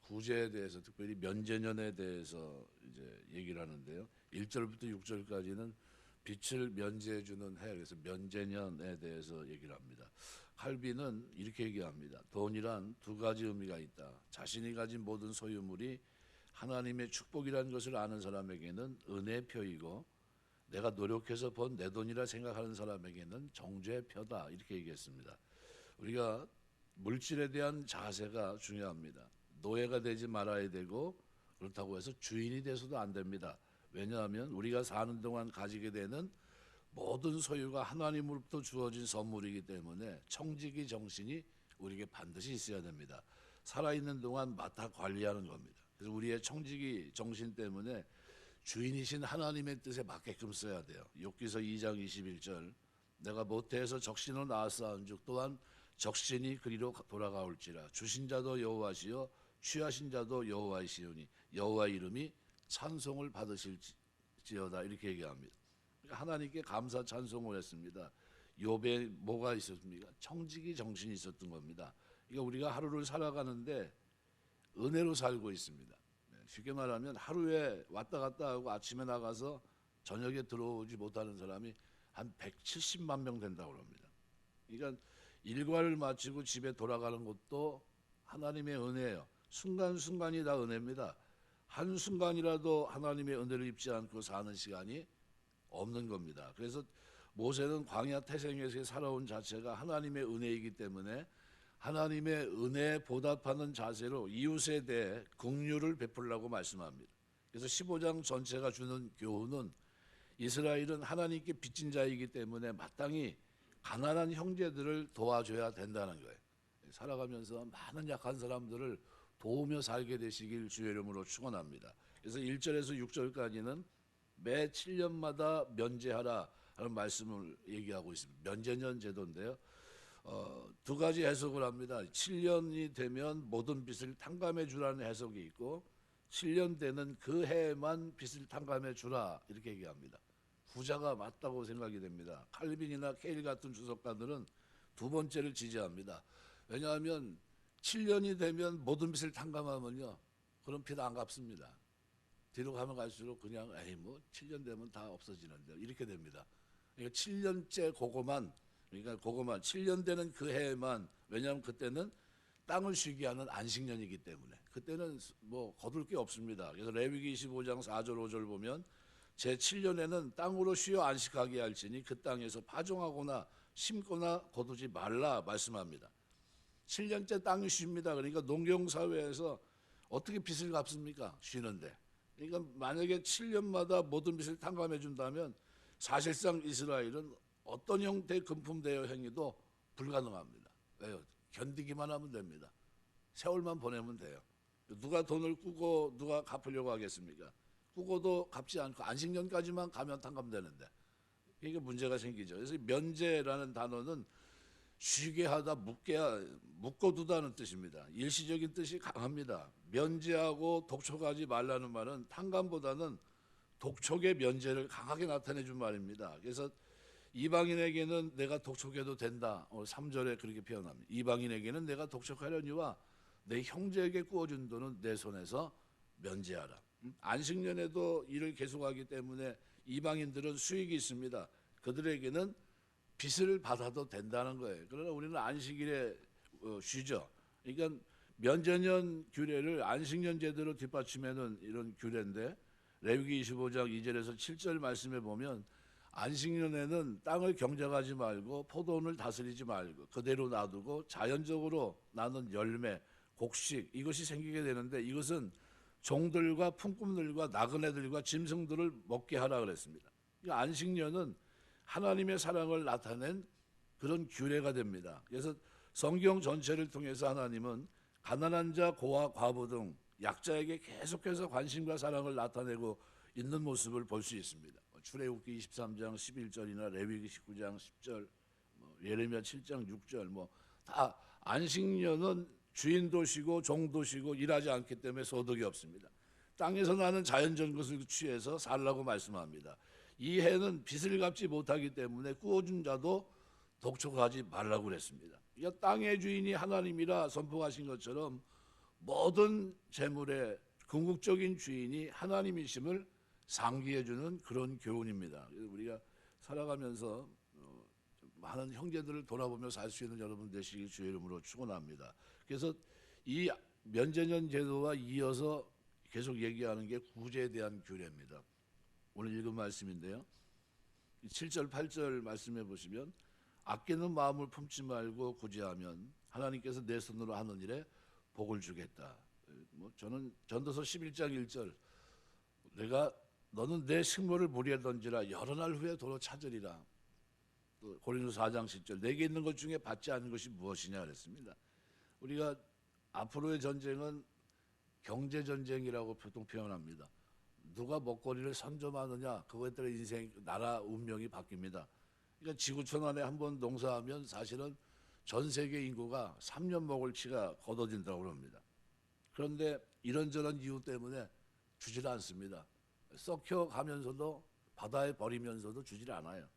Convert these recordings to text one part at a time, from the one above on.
구제에 대해서 특별히 면제년에 대해서 이제 얘기를 하는데요. 1절부터 6절까지는 빚을 면제해 주는 해, 그래서 면제년에 대해서 얘기를 합니다. 칼빈은 이렇게 얘기합니다. 돈이란 두 가지 의미가 있다. 자신이 가진 모든 소유물이 하나님의 축복이라는 것을 아는 사람에게는 은혜의 표이고, 내가 노력해서 번 내 돈이라 생각하는 사람에게는 정죄의 표다, 이렇게 얘기했습니다. 우리가 물질에 대한 자세가 중요합니다. 노예가 되지 말아야 되고, 그렇다고 해서 주인이 돼서도 안 됩니다. 왜냐하면 우리가 사는 동안 가지게 되는 모든 소유가 하나님으로부터 주어진 선물이기 때문에 청지기 정신이 우리에게 반드시 있어야 됩니다. 살아있는 동안 맡아 관리하는 겁니다. 그래서 우리의 청지기 정신 때문에 주인이신 하나님의 뜻에 맞게끔 써야 돼요. 욥기서 2장 21절, 내가 모태에서 적신을 낳았사온즉 또한 적신이 그리로 돌아가올지라. 주신 자도 여호와시요 취하신 자도 여호와이시오니 여호와 이름이 찬송을 받으실지어다, 이렇게 얘기합니다. 그러니까 하나님께 감사 찬송을 했습니다. 욥에 뭐가 있었습니까? 청지기 정신이 있었던 겁니다. 그러니까 우리가 하루를 살아가는데 은혜로 살고 있습니다. 쉽게 말하면 하루에 왔다 갔다 하고 아침에 나가서 저녁에 들어오지 못하는 사람이 한 170만 명 된다고 합니다. 그러니까 일과를 마치고 집에 돌아가는 것도 하나님의 은혜예요. 순간순간이 다 은혜입니다. 한순간이라도 하나님의 은혜를 입지 않고 사는 시간이 없는 겁니다. 그래서 모세는 광야 태생에서 살아온 자체가 하나님의 은혜이기 때문에 하나님의 은혜에 보답하는 자세로 이웃에 대해 긍휼을 베풀라고 말씀합니다. 그래서 15장 전체가 주는 교훈은 이스라엘은 하나님께 빚진 자이기 때문에 마땅히 가난한 형제들을 도와줘야 된다는 거예요. 살아가면서 많은 약한 사람들을 도우며 살게 되시길 주의 이름으로 축원합니다. 그래서 1절에서 6절까지는 매 7년마다 면제하라 하는 말씀을 얘기하고 있습니다. 면제년 제도인데요. 두 가지 해석을 합니다. 7년이 되면 모든 빚을 탕감해 주라는 해석이 있고, 7년 되는 그 해에만 빚을 탕감해 주라, 이렇게 얘기합니다. 후자가 맞다고 생각이 됩니다. 칼빈이나 케일 같은 주석가들은 두 번째를 지지합니다. 왜냐하면 7년이 되면 모든 빚을 탕감하면요, 그런 빚 안 갚습니다. 뒤로 가면 갈수록 그냥 뭐 7년 되면 다 없어지는데, 이렇게 됩니다. 그러니까 7년째 그거만 7년 되는 그 해에만, 왜냐하면 그때는 땅을 쉬게 하는 안식년이기 때문에 그때는 뭐 거둘 게 없습니다. 그래서 레위기 25장 4절 5절 보면 제 7년에는 땅으로 쉬어 안식하게 할지니 그 땅에서 파종하거나 심거나 거두지 말라 말씀합니다. 7년째 땅이 쉽니다. 그러니까 농경사회에서 어떻게 빚을 갚습니까? 쉬는데. 그러니까 만약에 7년마다 모든 빚을 탕감해 준다면 사실상 이스라엘은 어떤 형태의 금품대여 행위도 불가능합니다. 왜요? 견디기만 하면 됩니다. 세월만 보내면 돼요. 누가 돈을 꾸고 누가 갚으려고 하겠습니까? 꾸고도 갚지 않고 안식년까지만 가면 탕감되는데, 이게 문제가 생기죠. 그래서 면제라는 단어는 쉬게 하다, 묶어두다는 뜻입니다. 일시적인 뜻이 강합니다. 면제하고 독촉하지 말라는 말은 탕감보다는 독촉의 면제를 강하게 나타내준 말입니다. 그래서 이방인에게는 내가 독촉해도 된다. 3절에 그렇게 표현합니다. 이방인에게는 내가 독촉하려니와 내 형제에게 구워준 돈은 내 손에서 면제하라. 안식년에도 일을 계속하기 때문에 이방인들은 수익이 있습니다. 그들에게는 빚을 받아도 된다는 거예요. 그러나 우리는 안식일에 쉬죠. 그러니까 면제년 규례를 안식년 제대로 뒷받침하는 이런 규례인데, 레위기 25장 2절에서 7절 말씀에 보면 안식년에는 땅을 경작하지 말고 포도원을 다스리지 말고 그대로 놔두고 자연적으로 나는 열매, 곡식, 이것이 생기게 되는데, 이것은 종들과 품꾼들과 나그네들과 짐승들을 먹게 하라 그랬습니다. 그러니까 안식년은 하나님의 사랑을 나타낸 그런 규례가 됩니다. 그래서 성경 전체를 통해서 하나님은 가난한 자, 고아, 과부 등 약자에게 계속해서 관심과 사랑을 나타내고 있는 모습을 볼 수 있습니다. 출애굽기 23장 11절이나 레위기 19장 10절, 예레미야 7장 6절, 다 안식년은 주인도 쉬고 종도 쉬고 일하지 않기 때문에 소득이 없습니다. 땅에서 나는 자연적 것을 취해서 살라고 말씀합니다. 이 해는 빚을 갚지 못하기 때문에 꾸어준 자도 독촉하지 말라고 그랬습니다. 그러니까 땅의 주인이 하나님이라 선포하신 것처럼 모든 재물의 궁극적인 주인이 하나님이심을 상기해주는 그런 교훈입니다. 그래서 우리가 살아가면서 많은 형제들을 돌아보며 살 수 있는 여러분 되시길 주의 이름으로 축원합니다. 그래서 이 면제년 제도와 이어서 계속 얘기하는 게 구제에 대한 규례입니다. 오늘 읽은 말씀인데요. 7절 8절 말씀해 보시면 아끼는 마음을 품지 말고 구제하면 하나님께서 내 손으로 하는 일에 복을 주겠다. 저는 전도서 11장 1절 너는 내 식물을 물에 던지라 여러 날 후에 도로 찾으리라. 또 고린도서 4장 10절 내게 있는 것 중에 받지 않은 것이 무엇이냐 그랬습니다. 우리가 앞으로의 전쟁은 경제 전쟁이라고 보통 표현합니다. 누가 먹거리를 선점하느냐 그거에 따라 인생 나라 운명이 바뀝니다. 그러니까 지구촌 안에 한번 농사하면 사실은 전 세계 인구가 3년 먹을 치가 걷어진다고 합니다. 그런데 이런저런 이유 때문에 주질 않습니다. 썩혀가면서도 바다에 버리면서도 주질 않아요.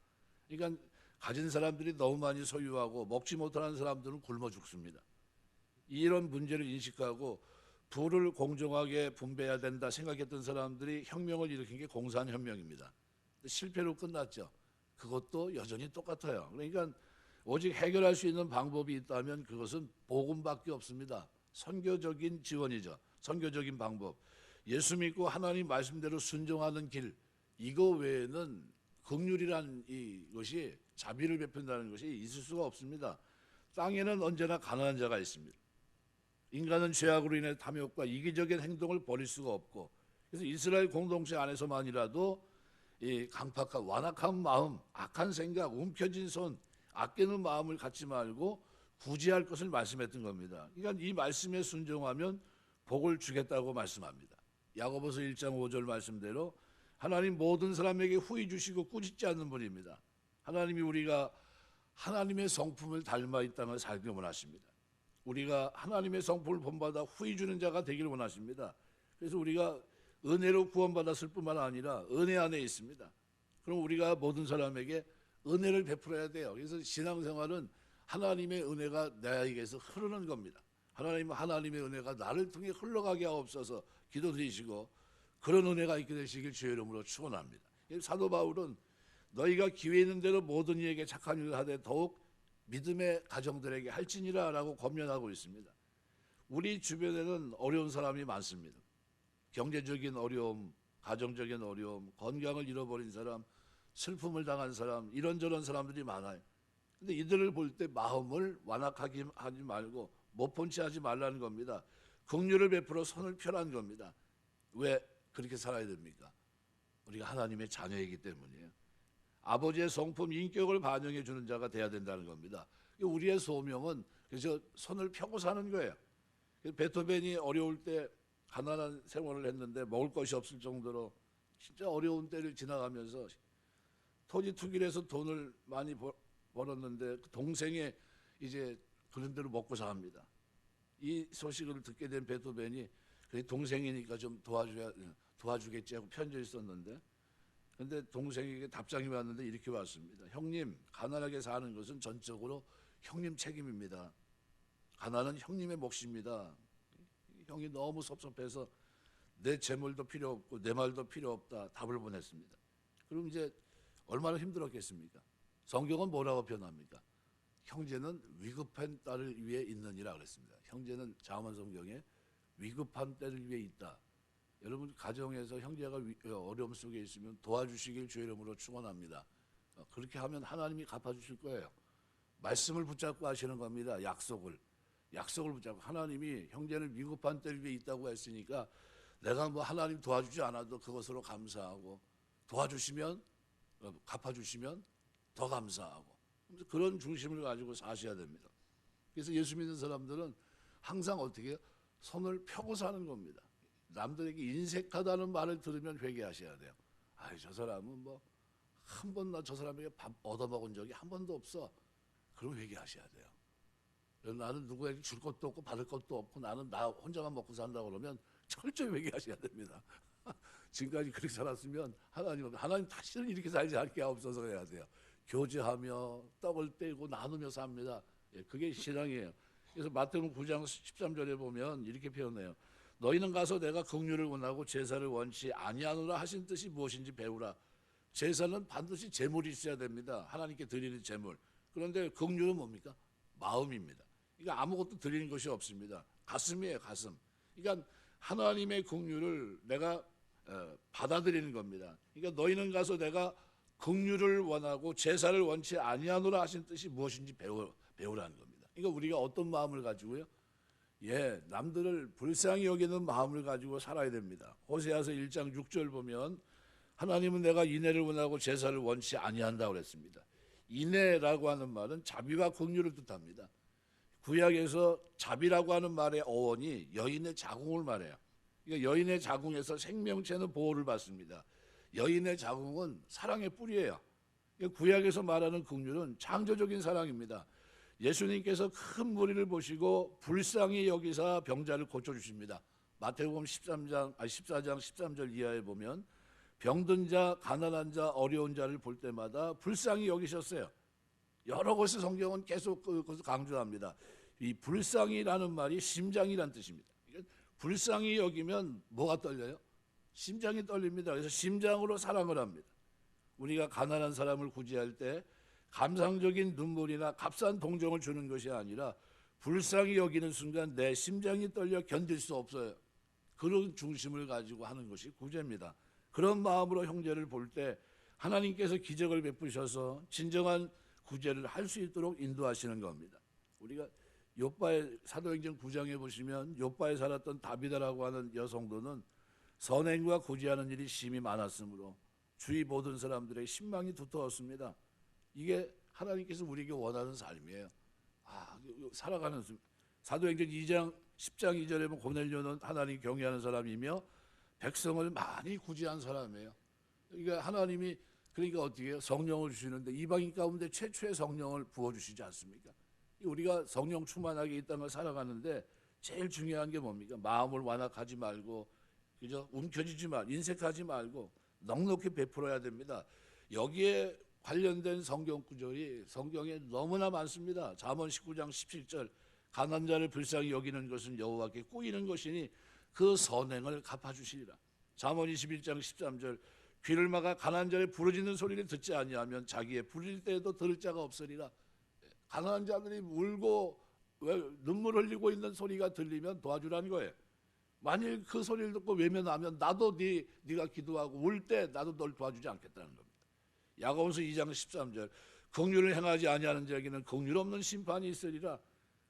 그러니까 가진 사람들이 너무 많이 소유하고 먹지 못하는 사람들은 굶어 죽습니다. 이런 문제를 인식하고 부를 공정하게 분배해야 된다 생각했던 사람들이 혁명을 일으킨 게 공산혁명입니다. 실패로 끝났죠. 그것도 여전히 똑같아요. 그러니까 오직 해결할 수 있는 방법이 있다면 그것은 복음밖에 없습니다. 선교적인 지원이죠. 선교적인 방법. 예수 믿고 하나님 말씀대로 순종하는 길, 이거 외에는 긍휼이란 이것이 자비를 베푼다는 것이 있을 수가 없습니다. 땅에는 언제나 가난한 자가 있습니다. 인간은 죄악으로 인해 탐욕과 이기적인 행동을 버릴 수가 없고, 그래서 이스라엘 공동체 안에서만이라도 이 강팍한 완악한 마음, 악한 생각, 움켜진 손, 아끼는 마음을 갖지 말고 구제할 것을 말씀했던 겁니다. 그러니까 이 말씀에 순종하면 복을 주겠다고 말씀합니다. 야고보서 1장 5절 말씀대로 하나님 모든 사람에게 후히 주시고 꾸짖지 않는 분입니다. 하나님이 우리가 하나님의 성품을 닮아 이 땅을 살길 원하십니다. 우리가 하나님의 성품을 본받아 후히 주는 자가 되기를 원하십니다. 그래서 우리가 은혜로 구원받았을 뿐만 아니라 은혜 안에 있습니다. 그럼 우리가 모든 사람에게 은혜를 베풀어야 돼요. 그래서 신앙생활은 하나님의 은혜가 나에게서 흐르는 겁니다. 하나님은 하나님의 은혜가 나를 통해 흘러가게 하옵소서 기도드리시고 그런 은혜가 있게 되시길 주의 이름으로 축원합니다. 사도 바울은 너희가 기회 있는 대로 모든 이에게 착한 일을 하되 더욱 믿음의 가정들에게 할지니라 라고 권면하고 있습니다. 우리 주변에는 어려운 사람이 많습니다. 경제적인 어려움, 가정적인 어려움, 건강을 잃어버린 사람, 슬픔을 당한 사람, 이런저런 사람들이 많아요. 근데 이들을 볼 때 마음을 완악하게 하지 말고 못 본 채 하지 말라는 겁니다. 긍휼을 베풀어 손을 펴라는 겁니다. 왜 그렇게 살아야 됩니까? 우리가 하나님의 자녀이기 때문이에요. 아버지의 성품, 인격을 반영해 주는 자가 돼야 된다는 겁니다. 우리의 소명은 그래서 손을 펴고 사는 거예요. 베토벤이 어려울 때 가난한 생활을 했는데 먹을 것이 없을 정도로 진짜 어려운 때를 지나가면서 토지 투기를 해서 돈을 많이 벌었는데 동생이 이제 그런 대로 먹고 삽니다. 이 소식을 듣게 된 베토벤이 동생이니까 좀 도와주겠지 하고 편지를 썼는데, 근데 동생에게 답장이 왔는데 이렇게 왔습니다. 형님, 가난하게 사는 것은 전적으로 형님 책임입니다. 가난은 형님의 몫입니다. 형이 너무 섭섭해서 내 재물도 필요 없고 내 말도 필요 없다 답을 보냈습니다. 그럼 이제 얼마나 힘들었겠습니까? 성경은 뭐라고 표현합니까? 형제는 위급한 때를 위해 있느니라 그랬습니다. 형제는 잠언 성경에 위급한 때를 위해 있다. 여러분 가정에서 형제가 어려움 속에 있으면 도와주시길 주의 이름으로 축원합니다. 그렇게 하면 하나님이 갚아주실 거예요. 말씀을 붙잡고 하시는 겁니다. 약속을 붙잡고 하나님이 형제는 위급한 때를 위해 있다고 했으니까 내가 뭐 하나님 도와주지 않아도 그것으로 감사하고 도와주시면 갚아주시면 더 감사하고 그런 중심을 가지고 사셔야 됩니다. 그래서 예수 믿는 사람들은 항상 어떻게 해요? 손을 펴고 사는 겁니다. 남들에게 인색하다는 말을 들으면 회개하셔야 돼요. 저 사람은 뭐 한 번 나 저 사람에게 밥 얻어먹은 적이 한 번도 없어. 그럼 회개하셔야 돼요. 나는 누구에게 줄 것도 없고 받을 것도 없고 나는 나 혼자만 먹고 산다고 그러면 철저히 회개하셔야 됩니다. 지금까지 그렇게 살았으면 하나님 다시는 이렇게 살지 않게 하옵소서 해야 돼요. 교제하며 떡을 떼고 나누며 삽니다. 그게 신앙이에요. 그래서 마태복음 9장 13절에 보면 이렇게 표현해요. 너희는 가서 내가 긍휼을 원하고 제사를 원치 아니하노라 하신 뜻이 무엇인지 배우라. 제사는 반드시 제물이 있어야 됩니다. 하나님께 드리는 제물. 그런데 긍휼은 뭡니까? 마음입니다. 그러니까 아무것도 드리는 것이 없습니다. 가슴이에요, 가슴. 그러니까 하나님의 긍휼을 내가 받아들이는 겁니다. 그러니까 너희는 가서 내가 긍휼을 원하고 제사를 원치 아니하노라 하신 뜻이 무엇인지 배우라는 겁니다. 그러니까 우리가 어떤 마음을 가지고요? 남들을 불쌍히 여기는 마음을 가지고 살아야 됩니다. 호세아서 1장 6절 보면 하나님은 내가 인애를 원하고 제사를 원치 아니한다고 그랬습니다. 인애라고 하는 말은 자비와 긍휼을 뜻합니다. 구약에서 자비라고 하는 말의 어원이 여인의 자궁을 말해요. 그러니까 여인의 자궁에서 생명체는 보호를 받습니다. 여인의 자궁은 사랑의 뿌리예요. 그러니까 구약에서 말하는 긍휼은 창조적인 사랑입니다. 예수님께서 큰 무리를 보시고 불쌍히 여기사 병자를 고쳐주십니다. 마태복음 14장 13절 이하에 보면 병든 자, 가난한 자, 어려운 자를 볼 때마다 불쌍히 여기셨어요. 여러 곳의 성경은 계속 그것을 강조합니다. 이 불쌍히라는 말이 심장이란 뜻입니다. 불쌍히 여기면 뭐가 떨려요? 심장이 떨립니다. 그래서 심장으로 사랑을 합니다. 우리가 가난한 사람을 구제할 때 감상적인 눈물이나 값싼 동정을 주는 것이 아니라 불쌍히 여기는 순간 내 심장이 떨려 견딜 수 없어요. 그런 중심을 가지고 하는 것이 구제입니다. 그런 마음으로 형제를 볼 때 하나님께서 기적을 베푸셔서 진정한 구제를 할 수 있도록 인도하시는 겁니다. 우리가 욥바의 사도행전 9장에 보시면 욥바에 살았던 다비다라고 하는 여성도는 선행과 구제하는 일이 심히 많았으므로 주위 모든 사람들의 신망이 두터웠습니다. 이게 하나님께서 우리에게 원하는 삶이에요. 살아가는 사도행전 2장 10장 2절에 보면 고넬료는 하나님 경외하는 사람이며 백성을 많이 구제한 사람이에요. 그러니까 하나님이 그러니까 어떻게 해요? 성령을 주시는데 이방인 가운데 최초의 성령을 부어주시지 않습니까? 우리가 성령 충만하게 이 땅을 살아가는데 제일 중요한 게 뭡니까? 마음을 완악하지 말고 그죠? 움켜쥐지 말, 인색하지 말고 넉넉히 베풀어야 됩니다. 여기에 관련된 성경 구절이 성경에 너무나 많습니다. 잠언 19장 17절 가난한 자를 불쌍히 여기는 것은 여호와께 꾸이는 것이니 그 선행을 갚아주시리라. 잠언 21장 13절 귀를 막아 가난한 자의 부르짖는 소리를 듣지 아니하면 자기의 부르짖을 때에도 들을 자가 없으리라. 가난한 자들이 울고 눈물 흘리고 있는 소리가 들리면 도와주라는 거예요. 만일 그 소리를 듣고 외면하면 나도 네가 기도하고 울 때 나도 널 도와주지 않겠다는 겁니다. 야고보서 2장 13절 긍휼을 행하지 아니하는 자에게는 긍휼 없는 심판이 있으리라.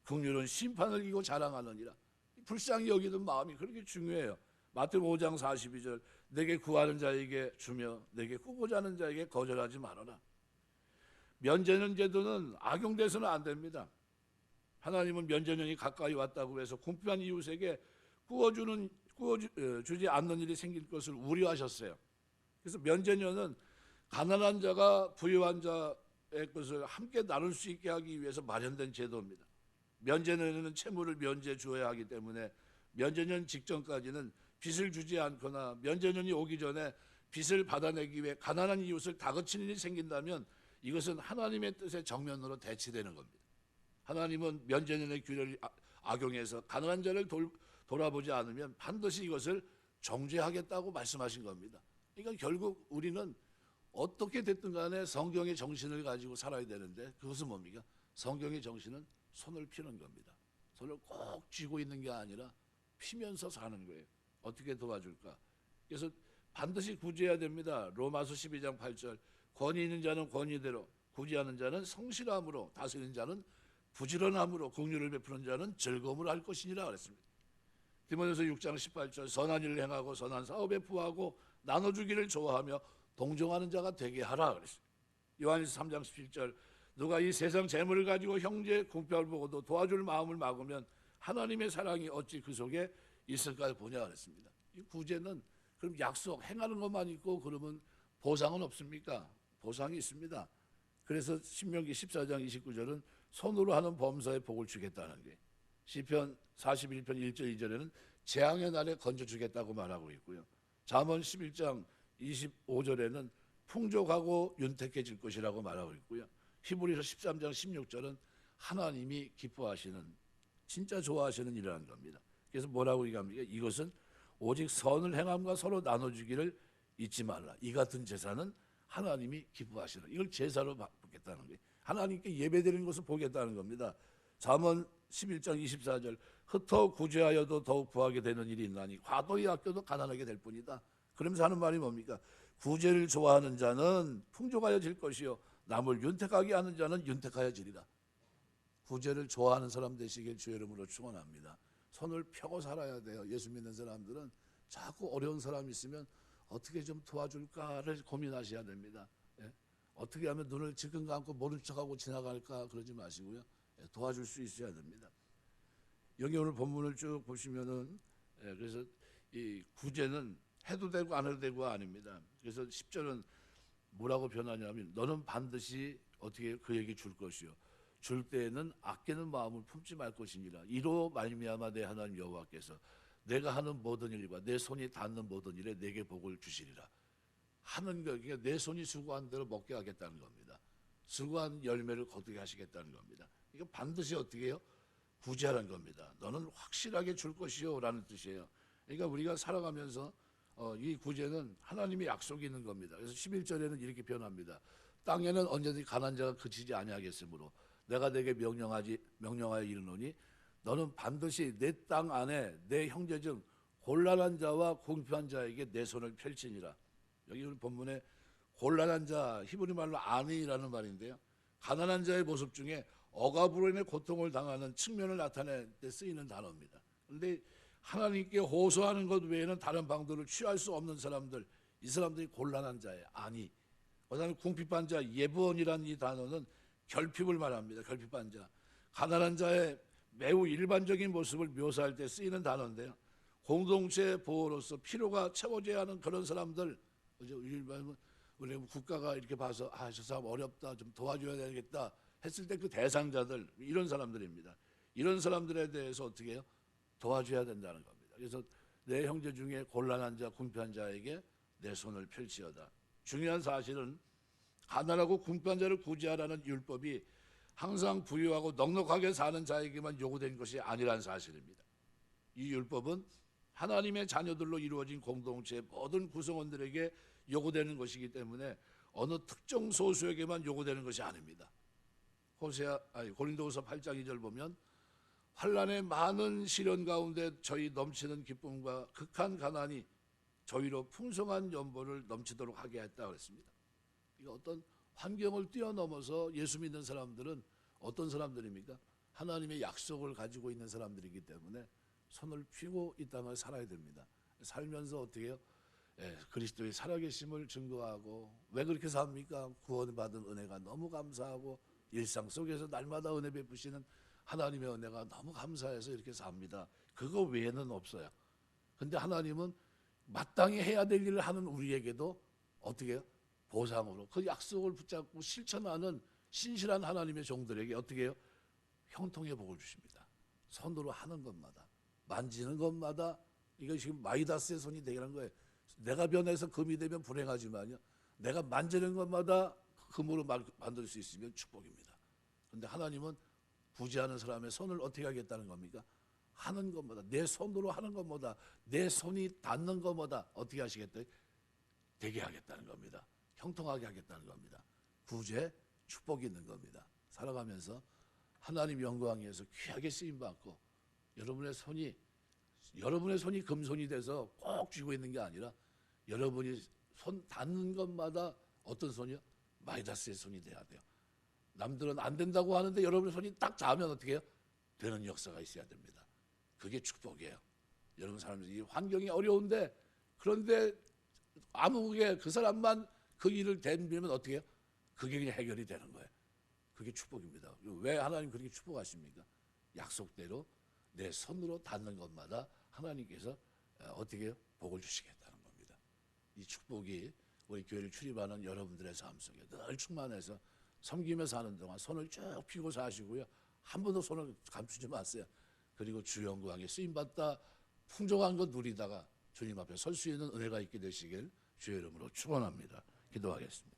긍휼은 심판을 이기고 자랑하느니라. 불쌍히 여기는 마음이 그렇게 중요해요. 마태복음 5장 42절 내게 구하는 자에게 주며 내게 꾸고자 하는 자에게 거절하지 말아라. 면제년 제도는 악용돼서는 안 됩니다. 하나님은 면제년이 가까이 왔다고 해서 궁핍한 이웃에게 구워주지 않는 일이 생길 것을 우려하셨어요. 그래서 면제년은 가난한 자가 부유한 자의 것을 함께 나눌 수 있게 하기 위해서 마련된 제도입니다. 면제년에는 채무를 면제 주어야 하기 때문에 면제년 직전까지는 빚을 주지 않거나 면제년이 오기 전에 빚을 받아내기 위해 가난한 이웃을 다그치는 일이 생긴다면 이것은 하나님의 뜻에 정면으로 대치되는 겁니다. 하나님은 면제년의 규례를 악용해서 가난한 자를 돌아보지 않으면 반드시 이것을 정죄하겠다고 말씀하신 겁니다. 그러니까 결국 우리는 어떻게 됐든 간에 성경의 정신을 가지고 살아야 되는데 그것은 뭡니까? 성경의 정신은 손을 피는 겁니다. 손을 꼭 쥐고 있는 게 아니라 피면서 사는 거예요. 어떻게 도와줄까? 그래서 반드시 구제해야 됩니다. 로마서 12장 8절 권위 있는 자는 권위대로 구제하는 자는 성실함으로 다스리는 자는 부지런함으로 긍휼을 베푸는 자는 즐거움을 할 것이니라 그랬습니다. 디모데후서 6장 18절 선한 일을 행하고 선한 사업에 부하고 나눠주기를 좋아하며 동정하는 자가 되게 하라 그랬습니다. 요한일서 3장 17절 누가 이 세상 재물을 가지고 형제 궁핍을 보고도 도와줄 마음을 막으면 하나님의 사랑이 어찌 그 속에 있을까 보냐 그랬습니다. 이 구제는 그럼 약속 행하는 것만 있고 그러면 보상은 없습니까? 보상이 있습니다. 그래서 신명기 14장 29절은 손으로 하는 범사에 복을 주겠다는 게 시편 41편 1절 2절에는 재앙의 날에 건져주겠다고 말하고 있고요. 잠언 11장 25절에는 풍족하고 윤택해질 것이라고 말하고 있고요. 히브리서 13장 16절은 하나님이 기뻐하시는 진짜 좋아하시는 일이라는 겁니다. 그래서 뭐라고 얘기합니까? 이것은 오직 선을 행함과 서로 나눠주기를 잊지 말라. 이 같은 제사는 하나님이 기뻐하시는, 이걸 제사로 받겠다는 거예요. 하나님께 예배드리는 것을 보겠다는 겁니다. 잠언 11장 24절, 흩어 구제하여도 더욱 구하게 되는 일이 있나니 과도히 아껴도 가난하게 될 뿐이다. 그러면서 하는 말이 뭡니까? 구제를 좋아하는 자는 풍족하여질 것이요 남을 윤택하게 하는 자는 윤택하여지리라. 구제를 좋아하는 사람 되시길 주의 이름으로 축원합니다. 손을 펴고 살아야 돼요. 예수 믿는 사람들은 자꾸 어려운 사람이 있으면 어떻게 좀 도와줄까를 고민하셔야 됩니다. 예? 어떻게 하면 눈을 지금 감고 모른 척하고 지나갈까 그러지 마시고요. 예, 도와줄 수 있어야 됩니다. 여기 오늘 본문을 쭉 보시면은, 예, 그래서 이 구제는 해도 되고 안 해도 되고가 아닙니다. 그래서 10절은 뭐라고 변하냐면 너는 반드시 어떻게 그에게 줄 것이요 줄 때에는 아끼는 마음을 품지 말 것이니라. 이로 말미암아 내 하나님 여호와께서 내가 하는 모든 일과 내 손이 닿는 모든 일에 내게 복을 주시리라. 하는 거, 그러니까 내 손이 수고한 대로 먹게 하겠다는 겁니다. 수고한 열매를 거두게 하시겠다는 겁니다. 이거 반드시 어떻게 해요? 구제하는 겁니다. 너는 확실하게 줄 것이요 라는 뜻이에요. 그러니까 우리가 살아가면서 이 구제는 하나님의 약속이 있는 겁니다. 그래서 11절에는 이렇게 표현합니다. 땅에는 언제든지 가난한 자가 그치지 아니하겠으므로 내가 내게 명령하여 이르노니 너는 반드시 내 땅 안에 내 형제 중 곤란한 자와 궁핍한 자에게 내 손을 펼치니라. 여기 우리 본문에 곤란한 자, 히브리 말로 아니라는 말인데요. 가난한 자의 모습 중에 억압으로 인해 고통을 당하는 측면을 나타낼 때 쓰이는 단어입니다. 그런데 하나님께 호소하는 것 외에는 다른 방도를 취할 수 없는 사람들, 이 사람들이 곤란한 자예요. 아니. 그다음에 궁핍한 자, 예부원이라는 이 단어는 결핍을 말합니다. 결핍한 자. 가난한 자의 매우 일반적인 모습을 묘사할 때 쓰이는 단어인데요. 공동체 보호로서 필요가 채워져야 하는 그런 사람들, 우리 국가가 이렇게 봐서 저 사람 어렵다, 좀 도와줘야 되겠다 했을 때 그 대상자들, 이런 사람들입니다. 이런 사람들에 대해서 어떻게 해요? 도와줘야 된다는 겁니다. 그래서 내 형제 중에 곤란한 자, 궁핍한 자에게 내 손을 펼치어다. 중요한 사실은 가난하고 궁핍한 자를 구제하라는 율법이 항상 부유하고 넉넉하게 사는 자에게만 요구된 것이 아니라는 사실입니다. 이 율법은 하나님의 자녀들로 이루어진 공동체의 모든 구성원들에게 요구되는 것이기 때문에 어느 특정 소수에게만 요구되는 것이 아닙니다. 고린도후서 8장 2절 보면 환난의 많은 시련 가운데 저희 넘치는 기쁨과 극한 가난이 저희로 풍성한 연보를 넘치도록 하게 했다 그랬습니다. 이거 어떤 환경을 뛰어넘어서 예수 믿는 사람들은 어떤 사람들입니까? 하나님의 약속을 가지고 있는 사람들이기 때문에 손을 펴고 이 땅을 살아야 됩니다. 살면서 어떻게 해요? 그리스도의 살아계심을 증거하고, 왜 그렇게 삽니까? 구원받은 은혜가 너무 감사하고 일상 속에서 날마다 은혜 베푸시는 하나님의 은혜가 너무 감사해서 이렇게 삽니다. 그거 외에는 없어요. 근데 하나님은 마땅히 해야 될 일을 하는 우리에게도 어떻게 해요? 보상으로 그 약속을 붙잡고 실천하는 신실한 하나님의 종들에게 어떻게 해요? 형통의 복을 주십니다. 손으로 하는 것마다, 만지는 것마다, 이거 지금 마이다스의 손이 되라는 거예요. 내가 변해서 금이 되면 불행하지만요, 내가 만지는 것마다 금으로 만들 수 있으면 축복입니다. 그런데 하나님은 부지하는 사람의 손을 어떻게 하겠다는 겁니까? 하는 것마다, 내 손으로 하는 것마다, 내 손이 닿는 것마다 어떻게 하시겠다? 되게 하겠다는 겁니다. 형통하게 하겠다는 겁니다. 구제, 축복이 있는 겁니다. 살아가면서 하나님 영광 위에서 귀하게 쓰임받고, 여러분의 손이 금손이 돼서 꼭 쥐고 있는 게 아니라 여러분이 손 닿는 것마다 어떤 손이요? 마이다스의 손이 돼야 돼요. 남들은 안 된다고 하는데 여러분의 손이 딱 닿으면 어떻게 해요? 되는 역사가 있어야 됩니다. 그게 축복이에요. 여러분 사람들이 환경이 어려운데, 그런데 아무게 그 사람만 그 일을 대비면 어떻게 해요? 그게 그냥 해결이 되는 거예요. 그게 축복입니다. 왜 하나님 그렇게 축복하십니까? 약속대로 내 손으로 닿는 것마다 하나님께서 어떻게 해요? 복을 주시겠다는 겁니다. 이 축복이 우리 교회를 출입하는 여러분들의 삶 속에 늘 충만해서 섬기며 사는 동안 손을 쭉 펴고 사시고요. 한 번도 손을 감추지 마세요. 그리고 주 영광에 쓰임받다 풍족한 것 누리다가 주님 앞에 설 수 있는 은혜가 있게 되시길 주의 이름으로 축원합니다. 기도하겠습니다.